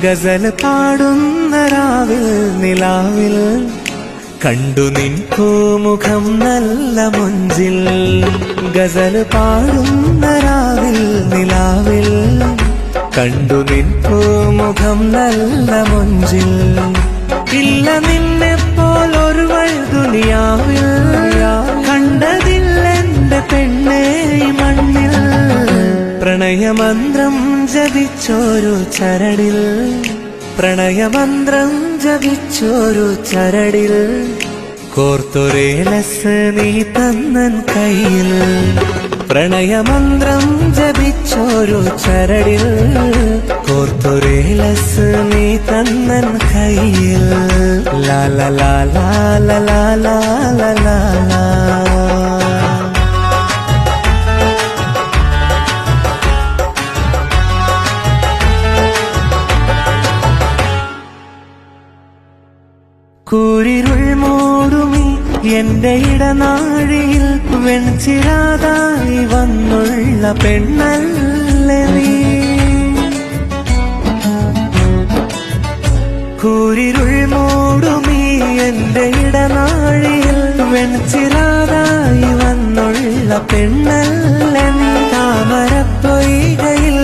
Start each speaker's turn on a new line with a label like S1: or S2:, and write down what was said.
S1: ഗസൽ പാടുന്ന രാവിൽ നിലാവിൽ കണ്ടു നിൻ പൂമുഖം നല്ല മൊഞ്ചിൽ. ഗസൽ പാടുന്ന രാവിൽ നിലാവിൽ കണ്ടു നിൻ പൂമുഖം നല്ല മൊഞ്ചിൽ. ഇല്ല നിന്നെ പോലൊരുവൾ ദുനിയാവിൽ കണ്ടതില്ലെന്റെ പെണ്ണേ ഈ മണ്ണിൽ. പ്രണയമന്ത്രം ജപിച്ചോരു ചരടിൽ, പ്രണയമന്ത്രം ജപിച്ചോരു ചരടിൽ കോർത്തൊരേലസ് നീ തന്നൻ കയ്യിൽ. പ്രണയമന്ത്രം ജപിച്ചോരു ചരടിൽ കോർത്തൊരേലസ് നീ തന്നൻ കയ്യിൽ. ലാല ലാല ലാല ലാല ലാല. കൂരിരുൾ മൂടുമി എന്റെ ഇടനാഴിയിൽ വെൺചിരാതായി വന്നുള്ള പെണ്ണല്ലേ നീ. കൂരിരുൾ മൂടുമി എന്റെ ഇടനാഴിയിൽ വെൺചിരാതായി വന്നുള്ള പെണ്ണല്ലേ നീ. താമരപ്പൊയ്കയിൽ